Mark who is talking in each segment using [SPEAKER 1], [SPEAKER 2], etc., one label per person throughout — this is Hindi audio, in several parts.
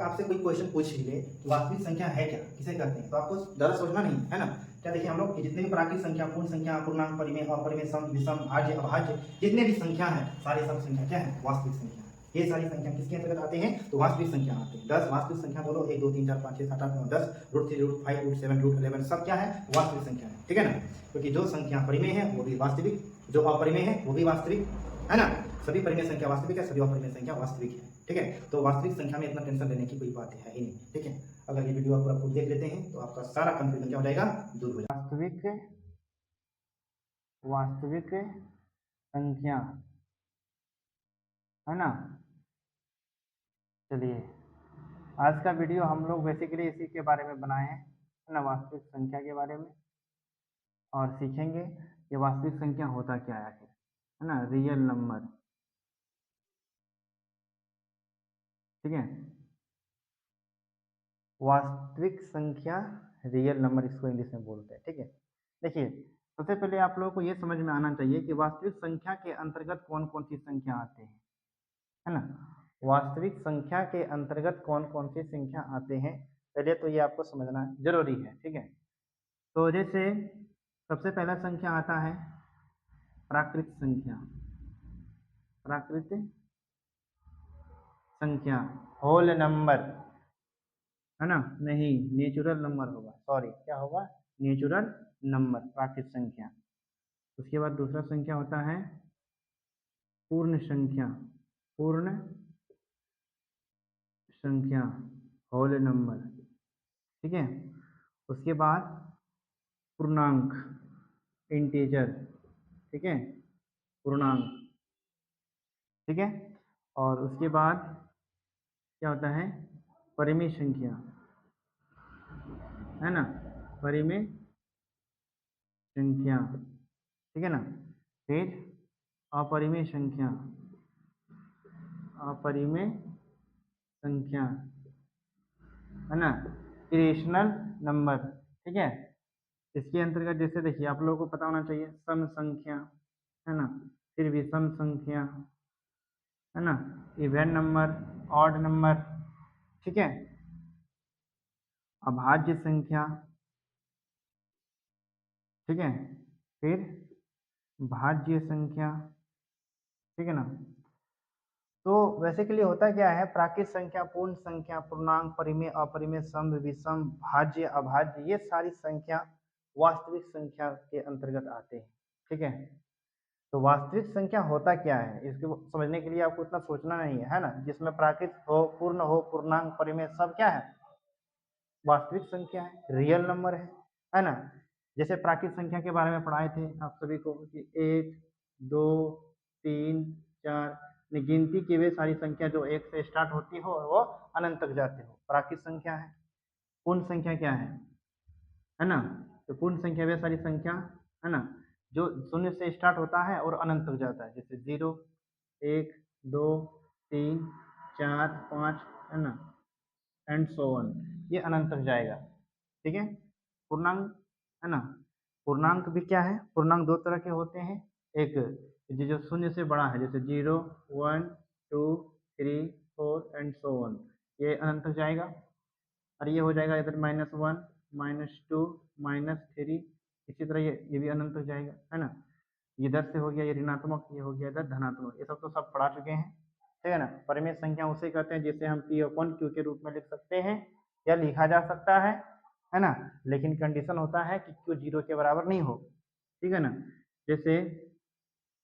[SPEAKER 1] आपसे कोई क्वेश्चन पूछ ही ले कि वास्तविक संख्या है क्या, किसे कहते हैं, तो आपको ज़्यादा सोचना नहीं है ना। क्या देखिए, हम लोग की जितने भी प्राकृतिक संख्या, पूर्ण संख्या, पूर्णांक, परिमेय, अपरिमेय, सम, विषम, भाज्य, अभाज्य, जितने भी संख्या है, सारी सब संख्या क्या है, वास्तविक संख्या। ये सारी संख्या किसके अंतर्गत आते हैं, तो वास्तविक संख्या आते हैं। 10 वास्तविक संख्या बोलो, 1 2 3 4 5 6 7 8 9 10, √3 √5 √7 √11 सब क्या है, वास्तविक संख्या है, ठीक है ना। क्योंकि जो संख्या परिमेय है वो भी वास्तविक, जो अपरिमेय है वो भी वास्तविक, है ना। सभी परिमेय संख्या वास्तविक है, सभी अपरिमेय संख्या वास्तविक है, ठीक है। तो वास्तविक संख्या में इतना टेंशन लेने की कोई बात है ही नहीं, ठीक है। अगर ये वीडियो आप पूरा खुद देख लेते हैं तो आपका सारा कंफ्यूजन क्या हो जाएगा, दूर हो जाएगा।
[SPEAKER 2] वास्तविक संख्या है ना। चलिए, आज का वीडियो हम लोग बेसिकली इसी के बारे में बनाए हैं, है ना, वास्तविक संख्या के बारे में, और सीखेंगे कि वास्तविक संख्या होता क्या है ना, रियल नंबर, ठीक है। वास्तविक संख्या, रियल नंबर इसको इंग्लिश में बोलते हैं, ठीक है। देखिए, सबसे पहले आप लोगों को ये समझ में आना चाहिए कि वास्तविक संख्या के अंतर्गत कौन कौन सी संख्या आते हैं, है ना। वास्तविक संख्या के अंतर्गत कौन कौन सी संख्या आते हैं, पहले तो ये आपको समझना जरूरी है, ठीक है। तो जैसे सबसे पहला संख्या आता है प्राकृत संख्या, प्राकृत संख्या, होल नंबर, है ना, नहीं नेचुरल नंबर होगा, सॉरी क्या होगा, नेचुरल नंबर, प्राकृत संख्या। उसके बाद दूसरा संख्या होता है पूर्ण संख्या, पूर्ण संख्या, होल नंबर, ठीक है। उसके बाद पूर्णांक, इंटीजर, ठीक है, पूर्णांक, ठीक है। और उसके बाद क्या होता है, परिमेय संख्या, है ना, परिमेय संख्या, ठीक है ना। फिर अपरिमेय संख्या, अपरिमेय संख्या, है ना, इरेशनल नंबर, ठीक है। इसके अंतर्गत जैसे देखिए, आप लोगों को पता होना चाहिए सम संख्या, है ना, फिर विषम संख्या, है ना, इवन नंबर, ऑड नंबर, ठीक है, अभाज्य संख्या, ठीक है, फिर भाज्य संख्या, ठीक है ना। तो बेसिकली होता क्या है, प्राकृत संख्या, पूर्ण संख्या, पूर्णांक, परिमेय, अपरिमेय, सम, विषम, भाज्य, अभाज्य, ये सारी संख्या वास्तविक संख्या के अंतर्गत आते हैं, ठीक है। तो वास्तविक संख्या होता क्या है, इसको समझने के लिए आपको इतना सोचना नहीं है ना। जिसमें प्राकृत हो, पूर्ण हो, पूर्णांक, परिमेय, सब क्या है, वास्तविक संख्या है, रियल नंबर है ना। जैसे प्राकृत संख्या के बारे में पढ़ाए थे आप सभी को कि 1 2 3 4, गिनती की वे सारी संख्या जो 1 से स्टार्ट होती हो और वो अनंत तक जाते हो, प्राकृत संख्या है। पूर्ण संख्या क्या है ना, तो पूर्ण संख्या वे सारी संख्या, है ना, जो 0 से स्टार्ट होता है और अनंत तक जाता है, जैसे 0 1 2 3 4 5, है ना, एंड सो ऑन, ये अनंत तक जाएगा, ठीक है। पूर्णांक, है ना, पूर्णांक भी क्या है, पूर्णांक दो तरह के होते हैं, एक जो 0 से बड़ा है, जैसे 0 1 2 3 4 एंड सो ऑन, ये अनंत तक जाएगा। और ये हो जाएगा इधर -1 -2 -3, इसी तरह ये भी अनंत तक जाएगा, है ना। ये इधर से हो गया ये ऋणात्मक, ये हो गया इधर धनात्मक, ये सब तो सब पढ़ा चुके हैं, ठीक है ना। परिमेय संख्या उसे कहते हैं जिसे हम P/Q के रूप में लिख सकते हैं या लिखा जा सकता है ना। लेकिन कंडीशन होता है कि Q 0 के बराबर नहीं हो, ठीक है ना। जैसे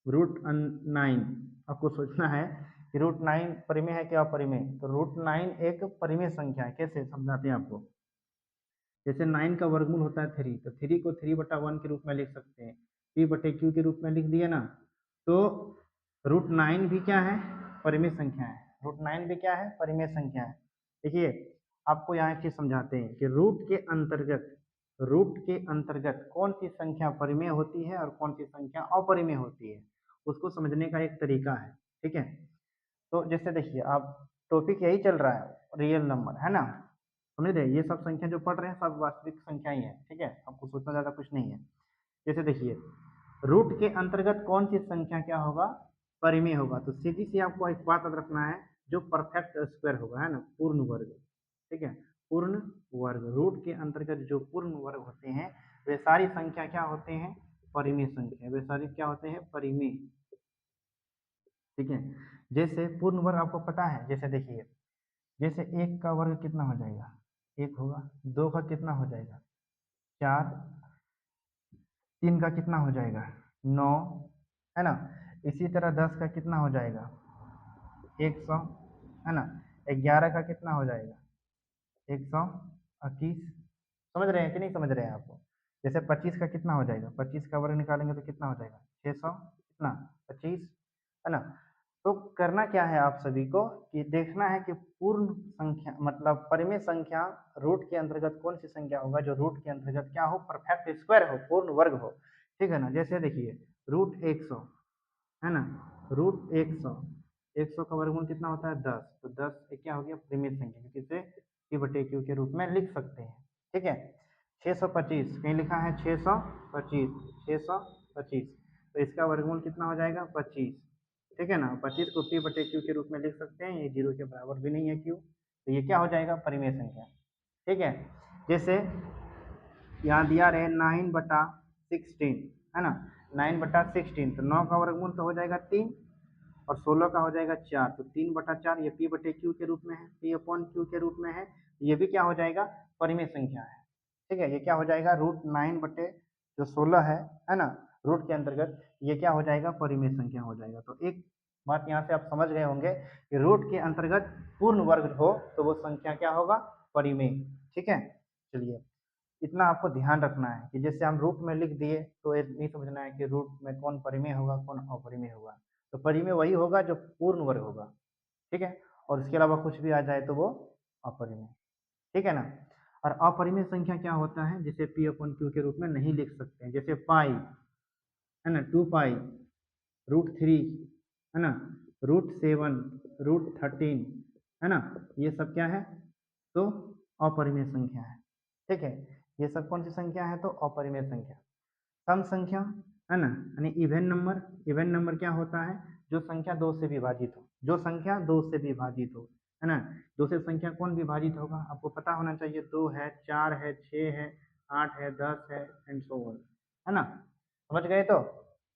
[SPEAKER 2] √9, आपको सोचना है कि √9 परिमेय है क्या अपरिमेय, तो √9 एक परिमेय संख्या है। कैसे समझाते हैं आपको, जैसे 9 का वर्गमूल होता है 3, तो 3 को 3/1 के रूप में लिख सकते हैं, P/Q के रूप में लिख दिए ना। तो √9 भी क्या है, परिमेय संख्या है, √9 भी क्या है, परिमेय संख्या है। देखिए, आपको यहाँ एक चीज समझाते हैं कि रूट के अंतर्गत कौन सी संख्या परिमेय होती है और कौन सी संख्या अपरिमेय होती है, उसको समझने का एक तरीका है, ठीक है। तो जैसे देखिए, आप टॉपिक यही चल रहा है, रियल नंबर, है ना, समझ रहे, ये सब संख्या जो पढ़ रहे हैं सब वास्तविक संख्या ही है, ठीक है, आपको सोचना ज्यादा कुछ नहीं है। जैसे देखिए, रूट के अंतर्गत कौन सी संख्या क्या होगा, परिमेय होगा, तो सीधी सी आपको एक बात याद रखना है, जो परफेक्ट स्क्वायर होगा, है ना, पूर्ण वर्ग, ठीक है, पूर्ण वर्ग। रूट के अंतर्गत जो पूर्ण वर्ग होते हैं वे सारी संख्या क्या होते हैं, परिमेय संख्या, वे सारी क्या होते हैं, परिमेय। ठीक है, जैसे पूर्ण वर्ग आपको पता है, जैसे देखिए, जैसे 1 का वर्ग कितना हो जाएगा, 1 होगा, 2 का कितना हो जाएगा, 4, 3 का कितना हो जाएगा, 9, है ना। इसी तरह 10 का कितना हो जाएगा, 100, है ना। 11 का कितना हो जाएगा, 121। समझ रहे हैं कि नहीं समझ रहे हैं आपको। जैसे 25 का कितना हो जाएगा, 25 का वर्ग निकालेंगे तो कितना हो जाएगा, 600, कितना, 25, है ना। तो करना क्या है आप सभी को कि देखना है कि पूर्ण संख्या मतलब परिमेय संख्या रूट के अंतर्गत कौन सी संख्या होगा जो रूट के अंतर्गत क्या हो, परफेक्ट स्क्वायर हो, पूर्ण वर्ग हो। ठीक है ना। जैसे देखिए रूट 100, है ना, रूट 100, 100 का वर्गमूल कितना होता है, 10, तो 10 एक क्या हो गया, परिमेय संख्या, क्योंकि इसे p/q के रूप में लिख सकते हैं। ठीक है। 625 कहीं लिखा है, 625, 625, तो इसका वर्गमूल कितना हो जाएगा, 25। ठीक है ना, 25 को p/q के रूप में लिख सकते हैं, ये 0 के बराबर भी नहीं है q, तो ये क्या हो जाएगा, परिमेय संख्या। ठीक है। जैसे यहाँ दिया रहे 9/16, है ना, 9/16, तो 9 का वर्गमूल तो हो जाएगा 3 और 16 का हो जाएगा 4, तो 3/4 ये p/q के रूप में है, p/q के रूप में है, ये भी क्या हो जाएगा, परिमेय संख्या है। ठीक है, ये क्या हो जाएगा, रूट 9/16 है ना, रूट के अंतर्गत ये क्या हो जाएगा, परिमेय संख्या हो जाएगा। तो एक बात यहाँ से आप समझ गए होंगे कि रूट के अंतर्गत पूर्ण वर्ग हो तो वो संख्या क्या होगा, परिमेय। ठीक है। चलिए, इतना आपको ध्यान रखना है कि जैसे हम रूट में लिख दिए तो ये नहीं समझना है कि रूट में कौन परिमेय होगा कौन अपरिमेय होगा। तो परिमेय वही होगा जो पूर्ण वर्ग होगा। ठीक है, और इसके अलावा कुछ भी आ जाए तो वो अपरिमेय। ठीक है ना। और अपरिमेय संख्या क्या होता है, जिसे p/q के रूप में नहीं लिख सकते हैं, जैसे पाई, है ना, 2 पाई, √3, है ना, √7, √13, है ना, ये सब क्या है, तो अपरिमेय संख्या है। ठीक है, ये सब कौन सी संख्या है, तो अपरिमेय संख्या। सम संख्या, है ना, यानी इवन नंबर। इवन नंबर क्या होता है, जो संख्या 2 से विभाजित हो, जो संख्या 2 से विभाजित हो, है ना। 2 से संख्या कौन विभाजित होगा, आपको पता होना चाहिए, 2 है, 4 है, 6 है, 8 है, 10 है, एंड सो ऑन, है ना। समझ गए। तो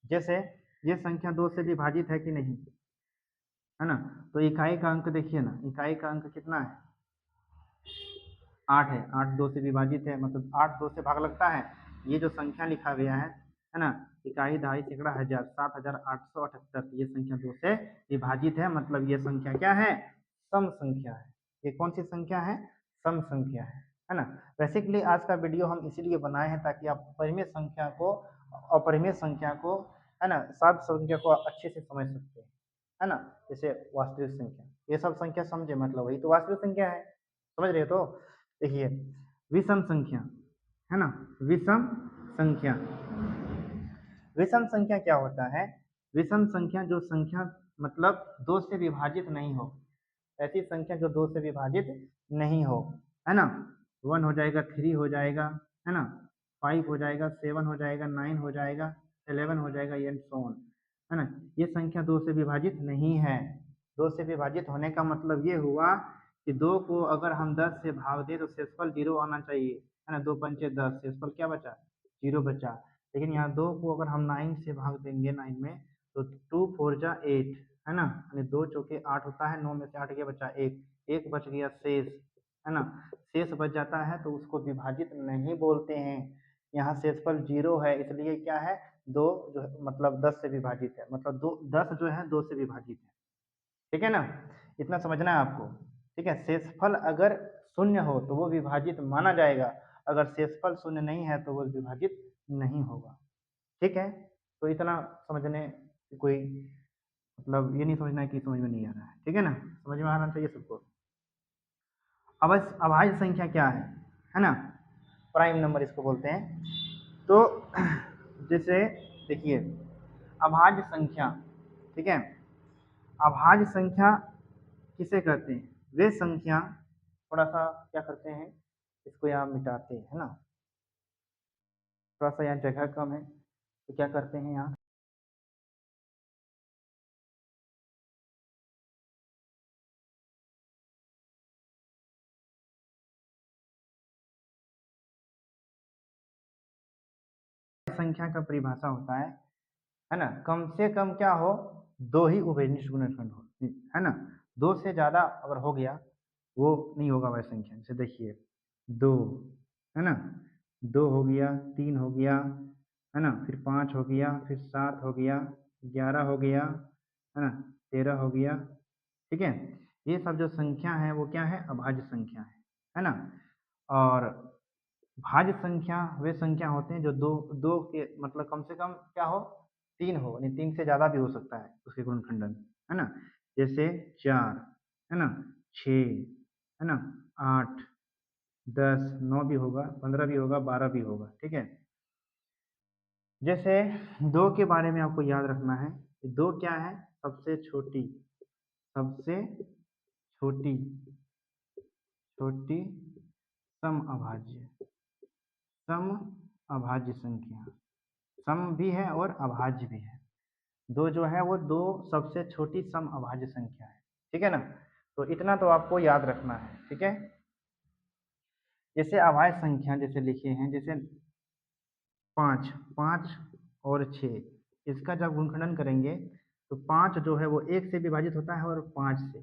[SPEAKER 2] जैसे ये संख्या 2 से विभाजित है कि नहीं, है ना, तो इकाई का अंक देखिए ना, इकाई का अंक कितना है, 8 है, 8 2 से विभाजित है, मतलब 8 2 से भाग लगता है। ये जो संख्या लिखा गया है ना, इकाई, दहाई, सैकड़ा, हजार, 7,878, ये संख्या 2 से विभाजित है, मतलब ये संख्या क्या है, सम संख्या है। ये कौन सी संख्या है, सम संख्या है ना। बेसिकली आज का वीडियो हम इसीलिए बनाए हैं ताकि आप परिमेय संख्या को, अपरिमेय संख्या को, है ना, सब संख्या को अच्छे से समझ सकते हैं, है ना। जैसे वास्तविक संख्या, ये सब संख्या समझे, मतलब वही तो वास्तविक संख्या है। समझ रहे हो। तो देखिए विषम संख्या, है ना, विषम संख्या। विषम संख्या क्या होता है, विषम संख्या जो संख्या मतलब 2 से विभाजित नहीं हो, ऐसी संख्या जो 2 से विभाजित नहीं हो, है ना। 1 हो जाएगा, 3 हो जाएगा, है ना, 5 हो जाएगा, 7 हो जाएगा, 9 हो जाएगा, 11 हो जाएगा, एंड सो ऑन, है ना। ये संख्या 2 से विभाजित नहीं है। 2 से विभाजित होने का मतलब ये हुआ कि 2 को अगर हम 10 से भाग दें तो शेषफल 0 आना चाहिए, है ना। 2 पंचे 10, शेषफल क्या बचा, 0 बचा। लेकिन यहाँ 2 को अगर हम 9 से भाग देंगे, 9 में, तो 2 4 जा 8, है ना, यानी 2 चौके 8 होता है, 9 में से 8 गया बचा 1, 1 बच गया शेष, है ना। शेष बच जाता है तो उसको विभाजित नहीं बोलते हैं। यहाँ शेषफल 0 है, इसलिए क्या है, 2 जो है मतलब 10 से विभाजित है, मतलब 10 जो है 2 से विभाजित है। ठीक है ना, इतना समझना है आपको। ठीक है, शेषफल अगर शून्य हो तो वो विभाजित माना जाएगा, अगर शेषफल शून्य नहीं है तो वो विभाजित नहीं होगा। ठीक है, तो इतना समझने कोई मतलब ये नहीं समझना है कि समझ में नहीं आ रहा है। ठीक है ना, समझ में आना चाहिए सबको। अब अभाज्य संख्या क्या है ना, प्राइम नंबर इसको बोलते हैं। तो जैसे देखिए अभाज्य संख्या, ठीक है, अभाज्य संख्या किसे कहते हैं, वे संख्या, थोड़ा सा क्या करते हैं, इसको यहाँ मिटाते हैं, है ना, थोड़ा सा यहाँ जगह कम है तो क्या करते हैं यहाँ संख्या का परिभाषा होता है ना, कम से कम क्या हो, 2 ही उभयनिष्ठ गुणनखंड हो, है ना। 2 से ज़्यादा अगर हो गया वो नहीं होगा अवयव संख्या। जैसे देखिए 2, है ना, 2 हो गया, 3 हो गया, है ना, फिर 5 हो गया, फिर 7 हो गया, 11 हो गया, है ना, 13 हो गया, ठीक है। ये सब जो संख्या है वो क्या है, अभाज्य संख्या है ना। और भाज्य संख्या वे संख्या होते हैं जो दो दो के मतलब कम से कम क्या हो, 3 हो, यानी 3 से ज़्यादा भी हो सकता है उसके गुणनखंडन, है ना। जैसे 4, है ना, 6, है ना, 8, 10, 9 भी होगा, 15 भी होगा, 12 भी होगा, ठीक है। जैसे 2 के बारे में आपको याद रखना है, 2 क्या है, सबसे छोटी छोटी छोटी सम अभाज्य संख्या, सम भी है और अभाज्य भी है। 2 जो है वो 2 सबसे छोटी सम अभाज्य संख्या है, ठीक है ना। तो इतना तो आपको याद रखना है, ठीक है। जैसे अभाज्य संख्या जैसे लिखे हैं, जैसे 5 और 6, इसका जब गुणनखंडन करेंगे तो 5 जो है वो 1 से विभाजित होता है और 5 से,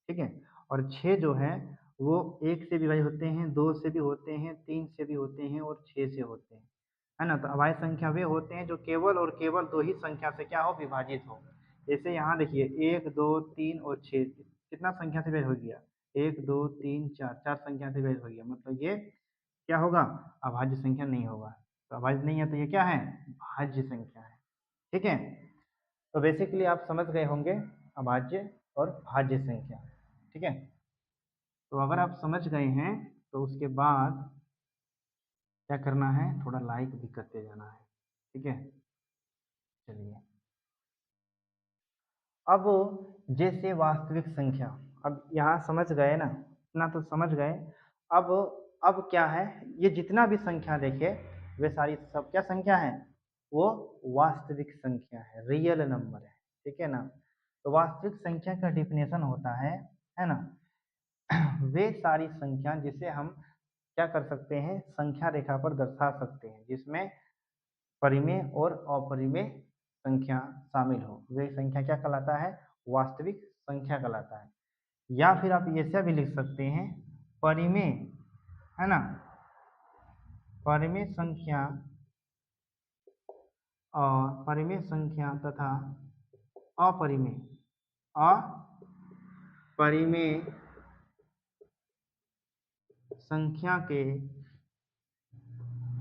[SPEAKER 2] ठीक है। और 6 जो है वो 1 से विभाजित होते हैं, 2 से भी होते हैं, 3 से भी होते हैं और 6 से होते हैं, है ना। तो अभाज्य संख्या वे होते हैं जो केवल और केवल 2 ही संख्या से क्या हो, विभाजित हो। जैसे यहाँ देखिए 1, 2, 3 और 6 कितना संख्या से विभाजित हो गया, 1, 2, 3, 4, 4 संख्या से विभाजित हो गया, मतलब ये क्या होगा, अभाज्य संख्या नहीं होगा। तो अभाज्य नहीं है तो ये क्या है, भाज्य संख्या है, ठीक है। तो बेसिकली आप समझ गए होंगे अभाज्य और भाज्य संख्या, ठीक है। तो अगर आप समझ गए हैं तो उसके बाद क्या करना है, थोड़ा लाइक भी करते जाना है, ठीक है। चलिए अब जैसे वास्तविक संख्या, अब यहाँ समझ गए ना, इतना तो समझ गए। अब क्या है, ये जितना भी संख्या देखे वे सारी सब क्या संख्या है, वो वास्तविक संख्या है, रियल नंबर है, ठीक है ना। तो वास्तविक संख्या का डिफिनेशन होता है ना, वे सारी संख्या जिसे हम क्या कर सकते हैं, संख्या रेखा पर दर्शा सकते हैं, जिसमें परिमेय और अपरिमेय संख्या शामिल हो, वे संख्या क्या कहलाता है, वास्तविक संख्या कहलाता है। या फिर आप ऐसा भी लिख सकते हैं, परिमेय, है ना, परिमेय संख्या और परिमेय संख्या तथा अपरिमेय अपरिमेय संख्या के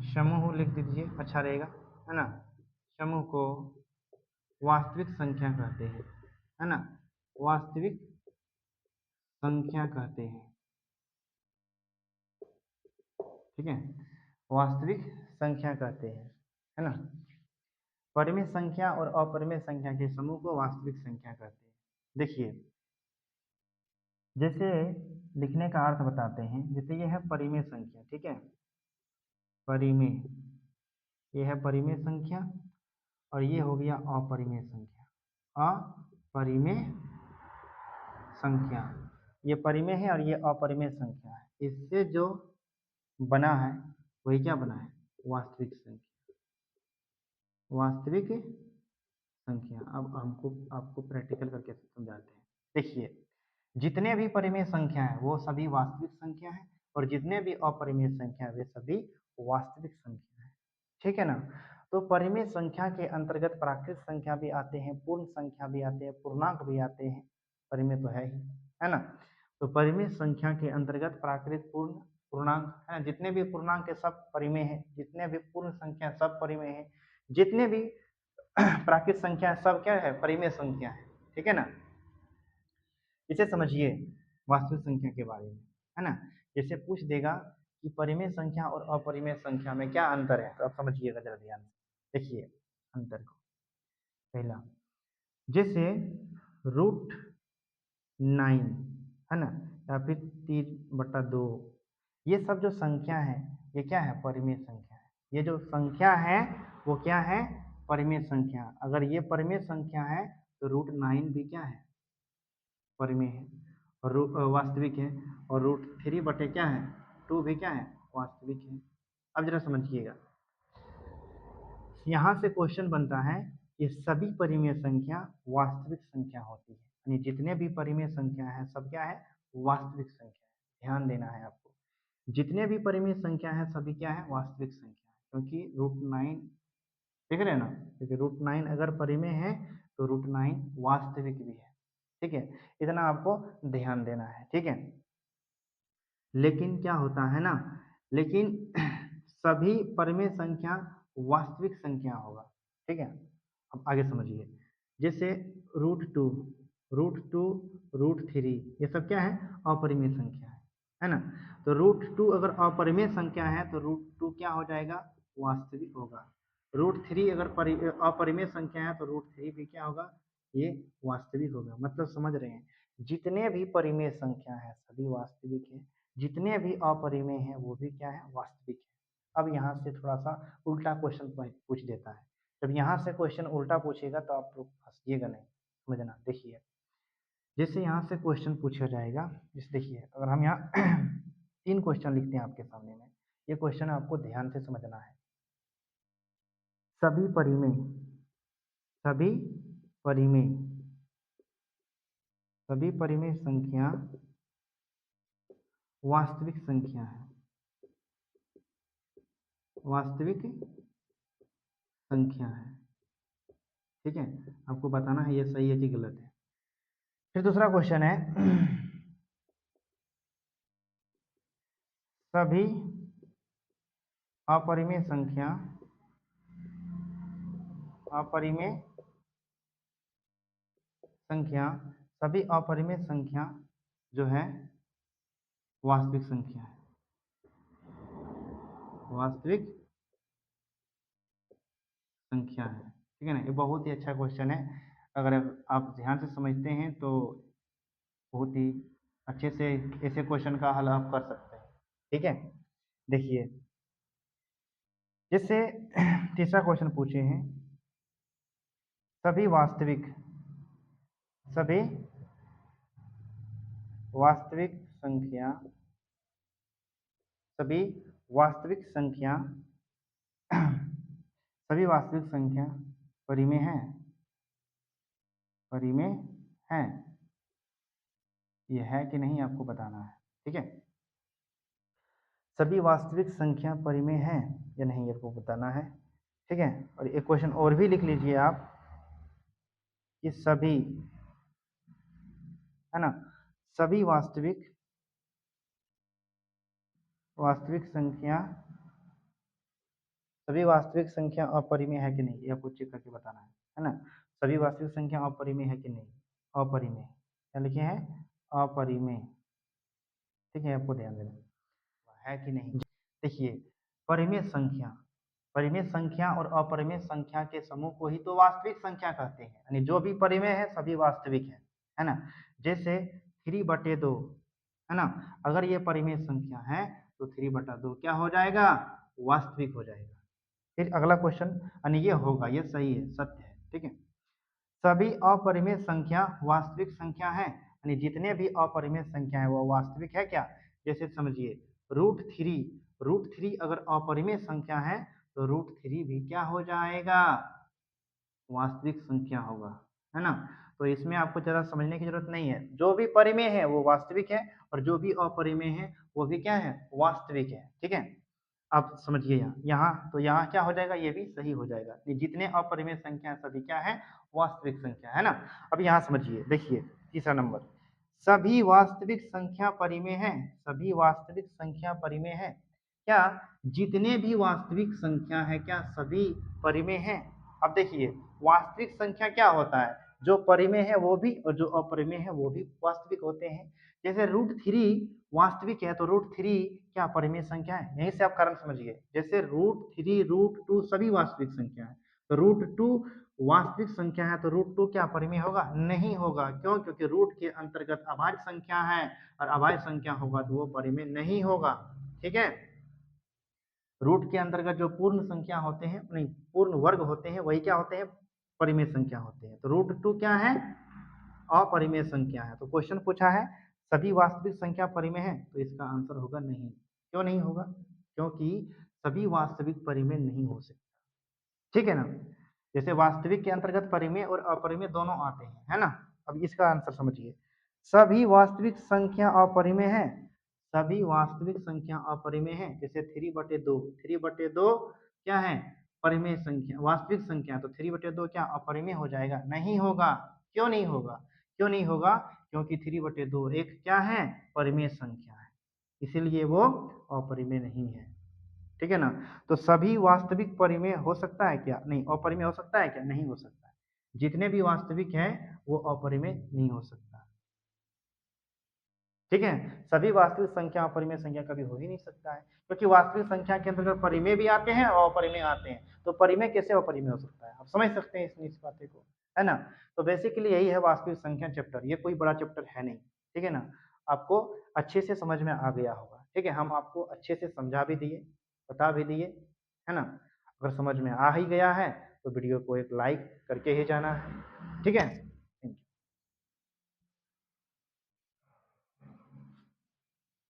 [SPEAKER 2] समूह लिख दीजिए, अच्छा रहेगा, है ना। समूह को वास्तविक संख्या कहते हैं, है ना, वास्तविक संख्या कहते हैं, ठीक है, वास्तविक संख्या कहते हैं, है ना। परिमेय संख्या और अपरिमेय संख्या के समूह को वास्तविक संख्या कहते हैं। देखिए जैसे लिखने का अर्थ बताते हैं, जैसे ये है परिमेय संख्या, ठीक है, परिमेय, ये है परिमेय संख्या और ये हो गया अपरिमेय संख्या, अपरिमेय संख्या, ये परिमेय है और ये अपरिमेय संख्या है, इससे जो बना है वही क्या बना है, वास्तविक संख्या, वास्तविक संख्या। अब हमको आपको प्रैक्टिकल करके समझाते हैं। देखिए जितने भी परिमेय संख्या है वो सभी वास्तविक संख्या है और जितने भी अपरिमेय संख्या है वे सभी वास्तविक संख्या है, ठीक है ना। तो परिमेय संख्या के अंतर्गत प्राकृत संख्या भी आते हैं, पूर्ण संख्या भी आते हैं, पूर्णांक भी आते हैं, परिमेय तो है ही, है ना। तो परिमेय संख्या के अंतर्गत प्राकृत, पूर्ण, पूर्णांक, है ना, जितने भी पूर्णांक के सब परिमेय है, जितने भी पूर्ण संख्या सब परिमेय है, जितने भी प्राकृत संख्या सब क्या है, परिमेय संख्या है, ठीक है ना। इसे समझिए वास्तविक संख्या के बारे में, है ना। जैसे पूछ देगा कि परिमेय संख्या और अपरिमेय संख्या में क्या अंतर है, तो आप समझिएगा जरा ध्यान से, देखिए अंतर को। पहला जैसे √9, है ना, या फिर 3/2, ये सब जो संख्या है ये क्या है, परिमेय संख्या है। ये जो संख्या है वो क्या है, परिमेय संख्या। अगर ये परिमेय संख्या है तो √9 भी क्या है, परिमेय है और वास्तविक है, और √3 बटे क्या है, 2 भी क्या है, वास्तविक है। अब जरा समझिएगा, यहाँ से क्वेश्चन बनता है कि सभी परिमेय संख्या वास्तविक संख्या होती है, यानी जितने भी परिमेय संख्या है सब क्या है, वास्तविक संख्या है। ध्यान देना है आपको, जितने भी परिमेय संख्या है सभी क्या है, वास्तविक संख्या है। क्योंकि √9 देख रहे हैं ना, क्योंकि √9 अगर परिमेय है तो √9 वास्तविक भी है। ठीक है, इतना आपको ध्यान देना है। ठीक है, लेकिन क्या होता है ना, लेकिन सभी परिमेय संख्या वास्तविक संख्या होगा। ठीक है, अब आगे समझिए, जैसे √2, √2, √3 ये सब क्या है, अपरिमेय संख्या है ना। तो √2 अगर अपरिमेय संख्या है तो √2 क्या हो जाएगा, वास्तविक होगा। √3 अगर अपरिमेय संख्या है तो √3 भी क्या होगा, ये वास्तविक होगा। मतलब समझ रहे हैं, जितने भी परिमेय संख्या है सभी वास्तविक है, जितने भी अपरिमेय हैं वो भी क्या है, वास्तविक है। अब यहाँ से थोड़ा सा उल्टा क्वेश्चन पूछ देता है। जब यहाँ से क्वेश्चन उल्टा पूछेगा तो आप लोग फंसिएगा नहीं, समझना। देखिए, जैसे यहाँ से क्वेश्चन पूछा जाएगा, जैसे देखिए अगर हम यहाँ 3 क्वेश्चन लिखते हैं आपके सामने में, ये क्वेश्चन आपको ध्यान से समझना है। सभी परिमेय, सभी परिमेय, सभी परिमेय संख्या वास्तविक संख्या है, वास्तविक संख्या है। ठीक है, आपको बताना है ये सही है कि गलत है। फिर दूसरा क्वेश्चन है, सभी अपरिमेय संख्या, अपरिमेय संख्या, सभी अपरिमेय संख्या जो है वास्तविक संख्या है, वास्तविक संख्या है। ठीक है ना, ये बहुत ही अच्छा क्वेश्चन है। अगर आप ध्यान से समझते हैं तो बहुत ही अच्छे से ऐसे क्वेश्चन का हल आप कर सकते हैं। ठीक है, देखिए जैसे तीसरा क्वेश्चन पूछे हैं, सभी वास्तविक, सभी वास्तविक संख्या, सभी वास्तविक संख्या सभी वास्तविक संख्या परिमेय है, परिमेय है, ये है कि नहीं आपको बताना है। ठीक है, सभी वास्तविक संख्या परिमेय है या नहीं आपको बताना है। ठीक है, और एक क्वेश्चन और भी लिख लीजिए आप कि सभी, है ना, सभी वास्तविक, वास्तविक संख्या, सभी वास्तविक संख्या अपरिमेय है कि नहीं, ये आपको चेक करके बताना है ना। सभी वास्तविक संख्या अपरिमेय है कि नहीं, अपरिमेय, क्या लिखे हैं, अपरिमेय। ठीक है, आपको ध्यान देना है कि नहीं। देखिए, परिमेय संख्या, परिमेय संख्या और अपरिमेय संख्या के समूह को ही तो वास्तविक संख्या कहते हैं, यानी जो भी परिमेय है सभी वास्तविक है ना। जैसे 3/2 है ना, अगर ये परिमेय संख्या है तो 3/2 क्या हो जाएगा, वास्तविक हो जाएगा। फिर अगला क्वेश्चन, यानी ये होगा, ये सही है, सत्य है। ठीक है, सभी अपरिमेय संख्या वास्तविक संख्या है, यानी जितने भी अपरिमेय संख्या है वो वास्तविक है क्या। जैसे समझिए √3, √3 अगर अपरिमेय संख्या है तो √3 भी क्या हो जाएगा, वास्तविक संख्या होगा, है ना। तो इसमें आपको ज़्यादा समझने की जरूरत नहीं है, जो भी परिमेय है वो वास्तविक है और जो भी अपरिमेय है वो भी क्या है, वास्तविक है। ठीक है, आप समझिए यहाँ तो यहाँ क्या हो जाएगा, ये भी सही हो जाएगा। ये जितने अपरिमेय संख्या है सभी क्या है, वास्तविक संख्या है ना। अब यहाँ समझिए, देखिए तीसरा नंबर, सभी वास्तविक संख्या परिमेय है, सभी वास्तविक संख्या परिमेय है क्या, जितने भी वास्तविक संख्या है क्या सभी परिमेय है। अब देखिए वास्तविक संख्या क्या होता है, जो परिमेय है वो भी और जो अपरिमेय है वो भी वास्तविक होते हैं। जैसे √3 वास्तविक है तो √3 क्या परिमेय संख्या है, यहीं से आप कारण समझिए। जैसे √3, √2 सभी वास्तविक संख्या है, तो √2 वास्तविक संख्या है तो √2 क्या परिमेय होगा, नहीं होगा। क्यों, क्योंकि रूट के अंतर्गत अभाज्य संख्या है और अभाज्य संख्या होगा तो वो परिमेय नहीं होगा। ठीक है, रूट के अंतर्गत जो पूर्ण संख्या होते हैं, नहीं पूर्ण वर्ग होते हैं, वही क्या होते हैं, परिमेय संख्या होते हैं। तो √2 क्या है, अपरिमेय संख्या है। तो क्वेश्चन पूछा है सभी वास्तविक संख्या परिमेय है, तो इसका आंसर होगा नहीं। क्यों नहीं होगा, क्योंकि सभी वास्तविक परिमेय नहीं हो सकता। ठीक है ना। जैसे वास्तविक के अंतर्गत परिमेय और अपरिमेय दोनों आते हैं, है ना। अब इसका आंसर समझिए, सभी वास्तविक संख्या अपरिमेय है, सभी वास्तविक संख्या अपरिमेय है। जैसे 3/2, 3/2 क्या है, परिमेय संख्या, वास्तविक संख्या, तो 3/2 क्या अपरिमेय हो जाएगा? नहीं होगा। क्यों नहीं होगा? क्यों नहीं होगा? क्योंकि 3/2 एक क्या है, परिमेय संख्या है, इसीलिए वो अपरिमेय नहीं है। ठीक है ना। तो सभी वास्तविक परिमेय हो सकता है क्या? नहीं। अपरिमेय हो सकता है क्या? नहीं हो सकता है। जितने भी वास्तविक हैं वो अपरिमेय नहीं हो सकता। ठीक है। सभी वास्तविक संख्या अपरिमेय संख्या कभी हो ही नहीं सकता है, क्योंकि वास्तविक संख्या के अंतर्गत परिमेय भी आते हैं और अपरिमेय आते हैं, तो परिमेय कैसे अपरिमेय हो सकता है? आप समझ सकते हैं इस बातें को, है ना। तो बेसिकली यही है वास्तविक संख्या चैप्टर, ये कोई बड़ा चैप्टर है नहीं। ठीक है ना। आपको अच्छे से समझ में आ गया होगा। ठीक है, हम आपको अच्छे से समझा भी दिए, बता भी दिए, है ना। अगर समझ में आ ही गया है तो वीडियो को एक लाइक करके ही जाना है। ठीक है।